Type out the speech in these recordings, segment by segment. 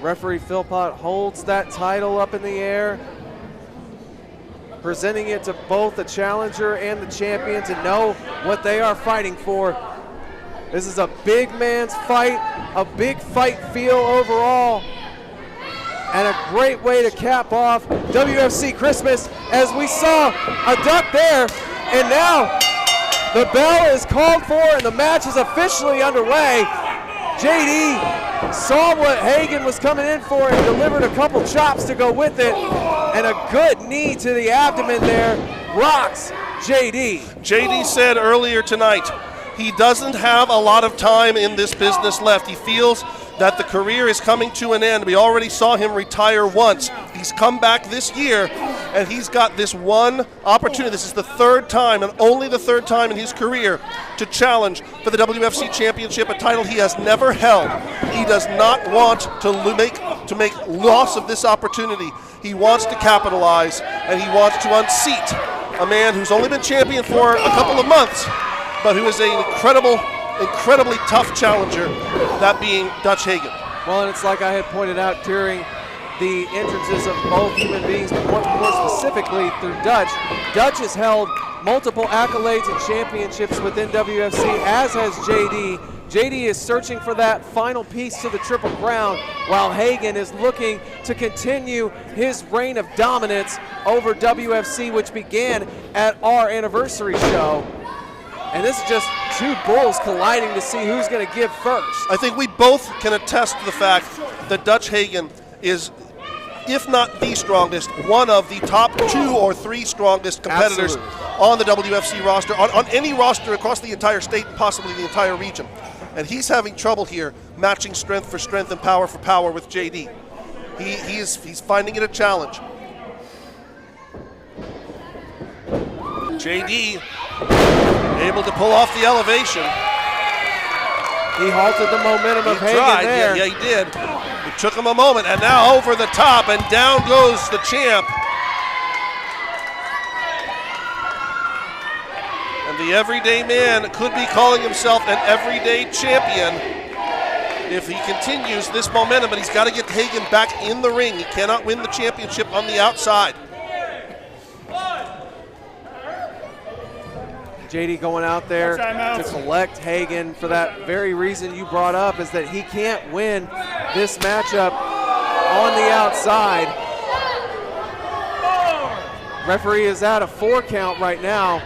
Referee Philpott holds that title up in the air, presenting it to both the challenger and the champion to know what they are fighting for. This is a big man's fight, a big fight feel overall, and a great way to cap off WFC Christmas, as we saw a duck there, and now the bell is called for and the match is officially underway. JD saw what Hagen was coming in for and delivered a couple chops to go with it, and a good knee to the abdomen there rocks JD. JD said earlier tonight he doesn't have a lot of time in this business left. He feels that the career is coming to an end. We already saw him retire once. He's come back this year, and he's got this one opportunity. This is the third time, and only the third time in his career, to challenge for the WFC Championship, a title he has never held. He does not want to make loss of this opportunity. He wants to capitalize, and he wants to unseat a man who's only been champion for a couple of months, but who is an incredibly tough challenger, that being Dutch Hagen. Well, and it's like I had pointed out during the entrances of both human beings, but more specifically through Dutch. Dutch has held multiple accolades and championships within WFC, as has JD. JD is searching for that final piece to the Triple Crown, while Hagen is looking to continue his reign of dominance over WFC, which began at our anniversary show. And this is just two bulls colliding to see who's going to give first. I think we both can attest to the fact that Dutch Hagen is, if not the strongest, one of the top 2 or 3 strongest competitors on the WFC roster, on any roster across the entire state, possibly the entire region. And he's having trouble here matching strength for strength and power for power with JD. He's finding it a challenge. JD able to pull off the elevation. He halted the momentum of Hagen there. Yeah, he did. It took him a moment, and now over the top, and down goes the champ. And the everyday man could be calling himself an everyday champion if he continues this momentum, but he's got to get Hagen back in the ring. He cannot win the championship on the outside. JD going out there to collect Hagen for that very reason you brought up, is that he can't win this matchup on the outside. Referee is at a 4 count right now,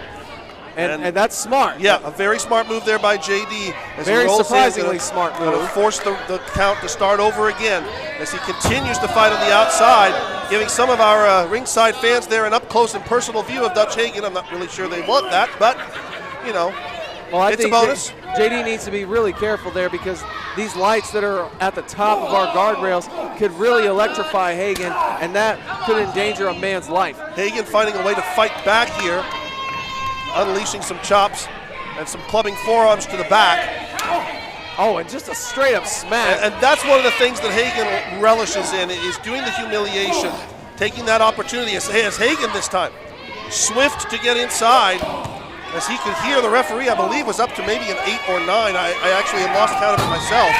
and that's smart. Yeah, a very smart move there by JD. Very surprisingly smart move. Going to force the count to start over again as he continues to fight on the outside, giving some of our ringside fans there an up-close and personal view of Dutch Hagen. I'm not really sure they want that, but, you know, well, I it's think a bonus. JD needs to be really careful there, because these lights that are at the top of our guardrails could really electrify Hagen, and that could endanger a man's life. Hagen finding a way to fight back here, unleashing some chops and some clubbing forearms to the back. Oh, and just a straight-up smack. And that's one of the things that Hagen relishes in, is doing the humiliation, taking that opportunity as Hagen this time. Swift to get inside, as he could hear the referee, I believe, was up to maybe an 8 or 9. I actually had lost count of it myself.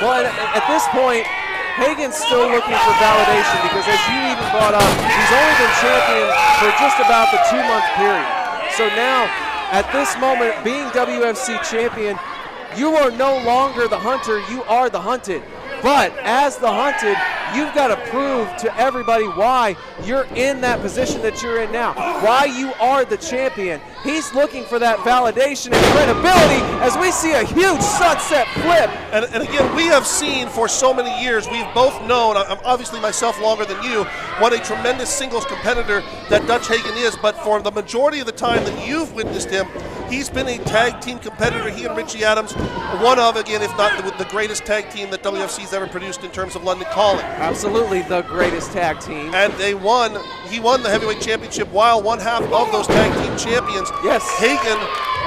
Well, at this point, Hagen's still looking for validation, because as you even brought up, he's only been champion for just about the 2-month period. So now, at this moment, being WFC champion, you are no longer the hunter, you are the hunted. But as the hunted, you've got to prove to everybody why you're in that position that you're in now, why you are the champion. He's looking for that validation and credibility as we see a huge sunset flip. And again, we have seen for so many years, we've both known, obviously myself longer than you, what a tremendous singles competitor that Dutch Hagen is, but for the majority of the time that you've witnessed him, he's been a tag team competitor. He and Richie Adams, one of, again, if not the greatest tag team that WFC's ever produced in terms of London Calling. Absolutely the greatest tag team. And he won the heavyweight championship while one half of those tag team champions. Yes. Hagen,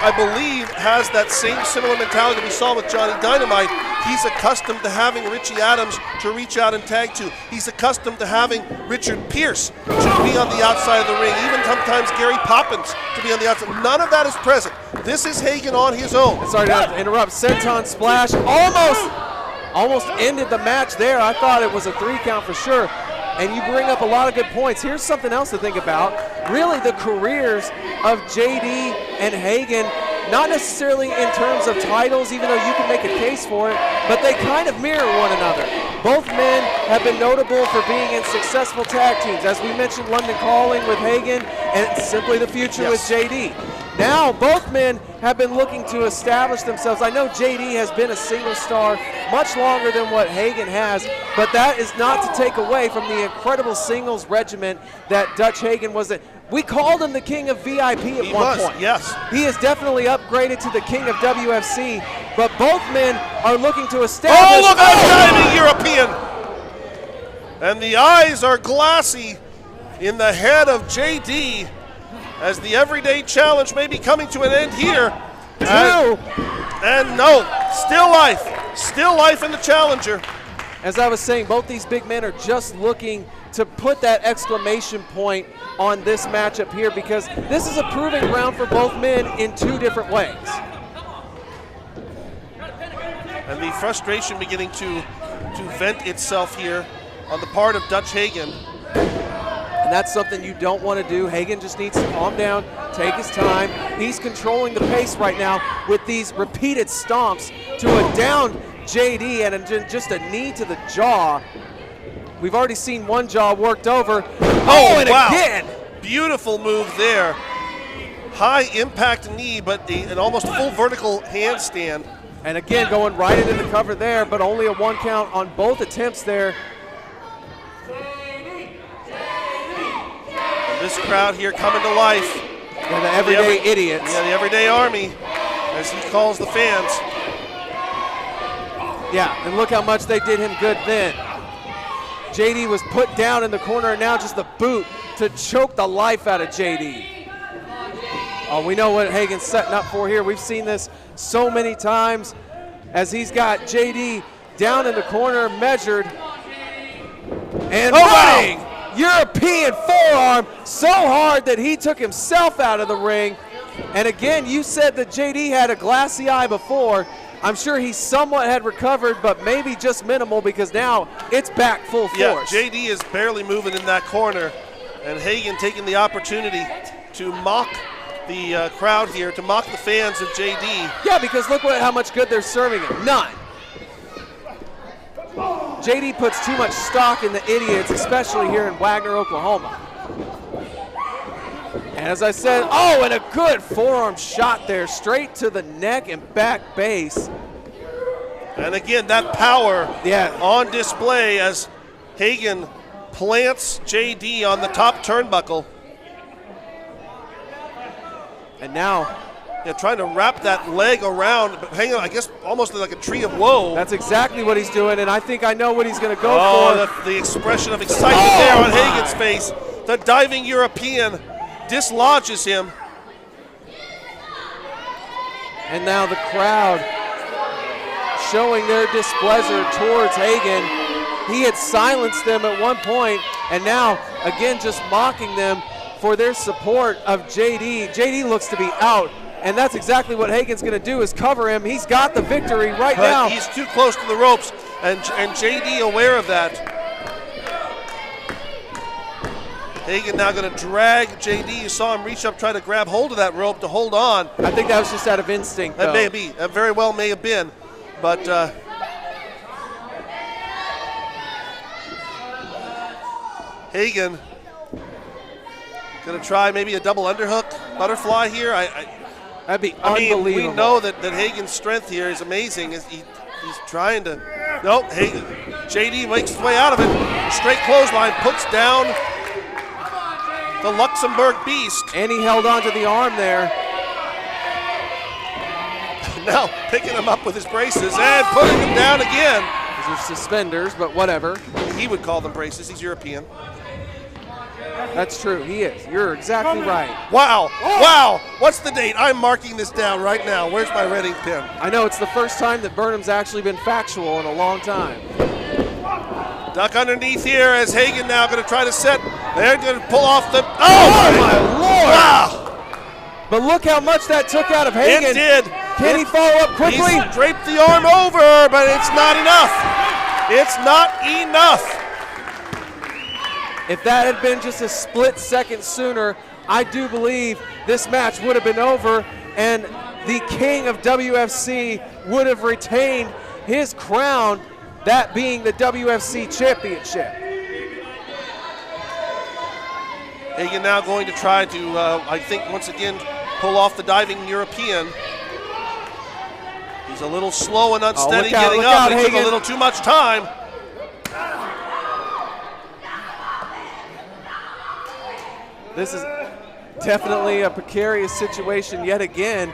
I believe, has that same similar mentality we saw with Johnny Dynamite. He's accustomed to having Richie Adams to reach out and tag to. He's accustomed to having Richard Pierce to be on the outside of the ring, even sometimes Gary Poppins to be on the outside. None of that is present. This is Hagen on his own. Sorry to interrupt. Senton splash, almost ended the match there. I thought it was a 3 count for sure. And you bring up a lot of good points. Here's something else to think about. Really, the careers of JD and Hagen, not necessarily in terms of titles, even though you can make a case for it, but they kind of mirror one another. Both men have been notable for being in successful tag teams. As we mentioned, London Calling with Hagen and Simply the Future with JD. Now, both men have been looking to establish themselves. I know JD has been a single star much longer than what Hagen has, but that is not to take away from the incredible singles regiment that Dutch Hagen was in. We called him the king of VIP at one point. Yes. He is definitely upgraded to the king of WFC, but both men are looking to establish. Oh, look at that diving European. And the eyes are glassy in the head of JD as the everyday challenge may be coming to an end here. And no, still life in the challenger. As I was saying, both these big men are just looking to put that exclamation point on this matchup here, because this is a proving ground for both men in 2 different ways. And the frustration beginning to vent itself here on the part of Dutch Hagen. And that's something you don't want to do. Hagen just needs to calm down, take his time. He's controlling the pace right now with these repeated stomps to a down JD and just a knee to the jaw. We've already seen one jaw worked over. Oh, and wow. Again! Beautiful move there. High impact knee, but an almost full vertical handstand. And again, going right into the cover there, but only a 1 count on both attempts there. This crowd here coming to life. Yeah, the everyday idiots. Yeah, the everyday army, as he calls the fans. Yeah, and look how much they did him good then. JD was put down in the corner, and now just the boot to choke the life out of JD. Oh, we know what Hagen's setting up for here. We've seen this so many times as he's got JD down in the corner, measured, and running. Wow. European forearm so hard that he took himself out of the ring. And again, you said that JD had a glassy eye before. I'm sure he somewhat had recovered, but maybe just minimal, because now it's back full force. Yeah, JD is barely moving in that corner, and Hagen taking the opportunity to mock the crowd here, to mock the fans of JD. Yeah, because look how much good they're serving him. None. JD puts too much stock in the idiots, especially here in Wagner, Oklahoma. And as I said, oh, and a good forearm shot there, straight to the neck and back base. And again, that power on display as Hagen plants JD on the top turnbuckle. And now, trying to wrap that leg around, but hang on, I guess almost like a tree of woe. That's exactly what he's doing, and I think I know what he's going to go for. The expression of excitement there on Hagen's face. The diving European dislodges him. And now the crowd showing their displeasure towards Hagen. He had silenced them at one point, and now again just mocking them for their support of JD. JD looks to be out, and that's exactly what Hagen's going to do, is cover him. He's got the victory right now. He's too close to the ropes, and JD aware of that. Hagen now going to drag JD. You saw him reach up, try to grab hold of that rope to hold on. I think that was just out of instinct, though. That may be. That very well may have been. But Hagen going to try maybe a double underhook butterfly here. That'd be unbelievable. We know that Hagen's strength here is amazing. He's trying to. Nope. Hagen. JD makes his way out of it. Straight clothesline, puts down the Luxembourg Beast. And he held on to the arm there. Now picking him up with his braces and putting him down again. These are suspenders, but whatever. He would call them braces. He's European. That's true. He is. You're exactly right. Wow. Oh. Wow. What's the date? I'm marking this down right now. Where's my red ink pen? I know it's the first time that Burnham's actually been factual in a long time. Duck underneath here as Hagen now going to try to set. They're going to pull off the. Oh my Lord! Wow. But look how much that took out of Hagen. It did. Can he follow up quickly? He's draped the arm over, but it's not enough. It's not enough. If that had been just a split second sooner, I do believe this match would have been over and the king of WFC would have retained his crown, that being the WFC championship. Hagen now going to try to, I think, once again, pull off the diving European. He's a little slow and unsteady getting up. It took a little too much time. This is definitely a precarious situation yet again.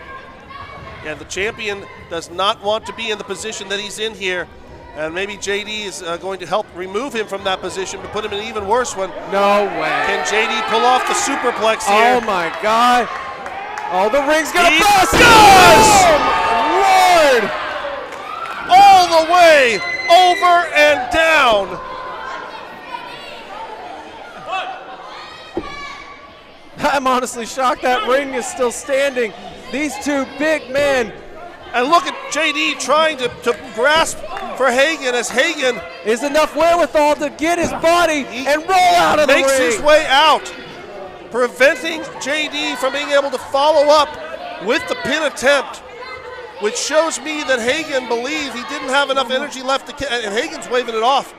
Yeah, the champion does not want to be in the position that he's in here. And maybe JD is going to help remove him from that position to put him in an even worse one. No way. Can JD pull off the superplex here? Oh my God. Oh, the ring's gonna bust. Does! Oh my Lord. All the way over and down. I'm honestly shocked that ring is still standing. These two big men. And look at JD trying to grasp for Hagen as Hagen is enough wherewithal to get his body and roll out of the ring. Makes his way out, preventing JD from being able to follow up with the pin attempt, which shows me that Hagen believed he didn't have enough energy left to, and Hagen's waving it off.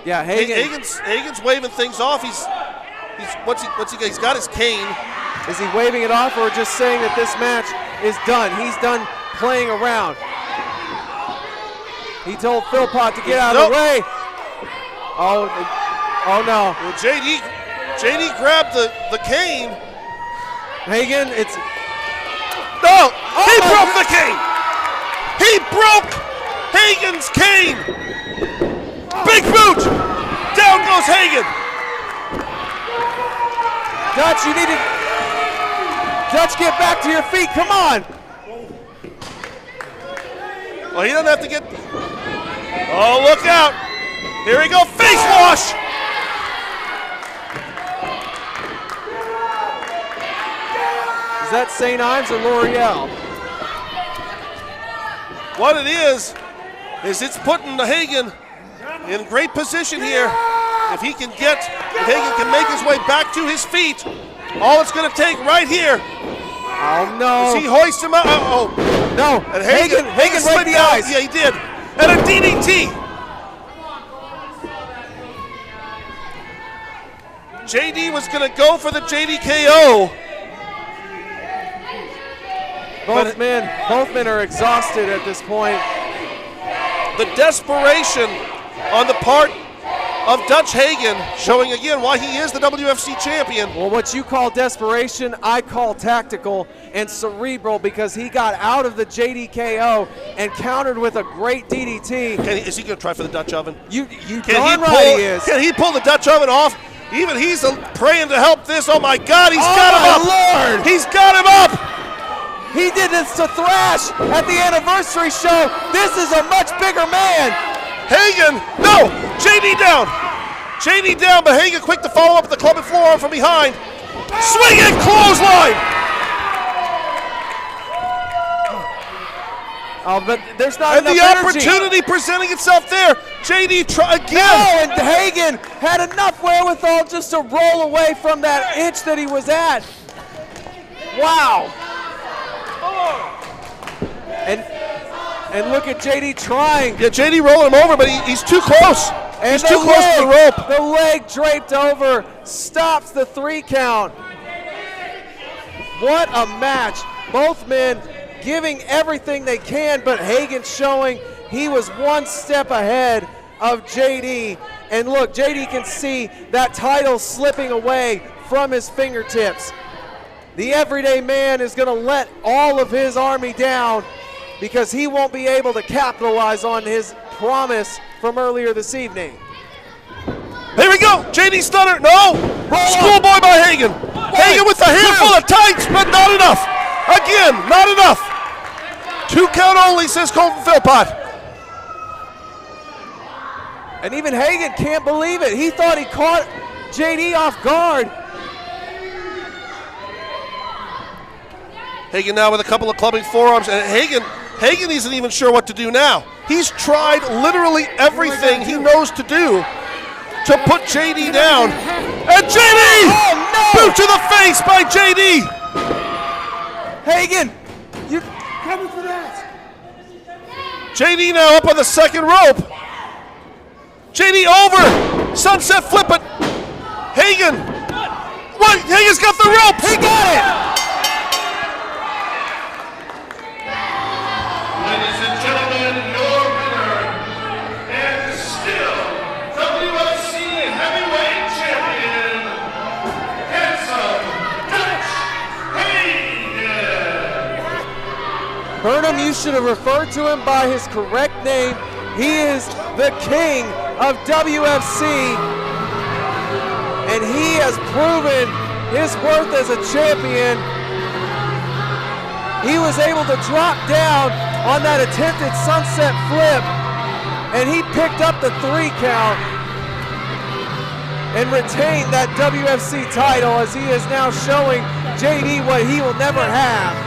Yeah, Hagen's waving things off. He's got his cane. Is he waving it off or just saying that this match is done? He's done playing around. He told Philpott to get out of the way. Oh no. Well, JD grabbed the cane. Hagen, it's... No, he broke the cane. He broke Hagen's cane. Big boot. Down goes Hagen. Dutch, you need to... Dutch, get back to your feet, come on! Well, he doesn't have to get... Oh, look out! Here we go, face wash! Is that St. Ives or L'Oreal? What it is it's putting the Hagen in great position here. If Hagen can make his way back to his feet, all it's going to take right here. Oh no! As he hoists him up. Oh no! And Hagen right the eyes. Yeah, he did. And a DDT. JD was going to go for the JDKO. Both men are exhausted at this point. The desperation on the part of Dutch Hagen, showing again why he is the WFC champion. Well, what you call desperation, I call tactical and cerebral, because he got out of the JDKO and countered with a great DDT. Is he going to try for the Dutch oven? You darn right he is. Can he pull the Dutch oven off? Even he's praying to help this. Oh my God, he's got him up. Lord. He's got him up. He did this to Thrash at the anniversary show. This is a much bigger man. Hagen, no, JD down. JD down, but Hagen quick to follow up with the club and forearm from behind. Swinging clothesline. Oh, but there's not enough energy. energy. And the opportunity presenting itself there. JD try again. No, and Hagen had enough wherewithal just to roll away from that inch that he was at. Wow. And look at JD trying. Yeah, JD rolling him over, but he's too close. And he's too close to the rope. The leg draped over, stops the 3 count. What a match. Both men giving everything they can, but Hagen showing he was one step ahead of JD. And look, JD can see that title slipping away from his fingertips. The everyday man is going to let all of his army down because he won't be able to capitalize on his promise from earlier this evening. Here we go, JD Stunner, no! Schoolboy by Hagen. Hagen with a handful of tights, but not enough. Again, not enough. 2 count only, says Colton Philpott. And even Hagen can't believe it. He thought he caught JD off guard. Hagen now with a couple of clubbing forearms, and Hagen isn't even sure what to do now. He's tried literally everything he knows to do to put JD down. And JD! Oh, no! Boot to the face by JD! Hagen, you coming for that? JD now up on the second rope. JD over! Sunset flip it! Hagen! What? Hagen's got the rope! He got it! Ladies and gentlemen, your winner, and still WFC Heavyweight Champion, handsome Dutch Hagen. Burnham, you should have referred to him by his correct name. He is the king of WFC, and he has proven his worth as a champion. He was able to drop down on that attempted sunset flip, and he picked up the 3 count and retained that WFC title, as he is now showing JD what he will never have.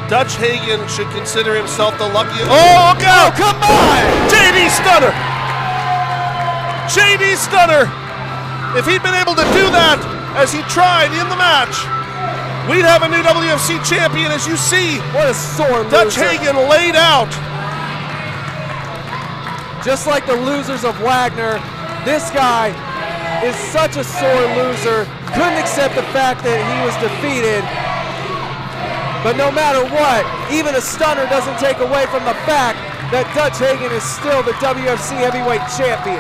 Dutch Hagen should consider himself the luckiest. Oh, look out! Oh, come on! JD Stunner! JD Stunner! If he'd been able to do that as he tried in the match, we'd have a new WFC champion. As you see, What a sore Dutch loser. Hagen laid out. Just like the losers of Wagner, this guy is such a sore loser. Couldn't accept the fact that he was defeated. But no matter what, even a stunner doesn't take away from the fact that Dutch Hagen is still the WFC Heavyweight Champion.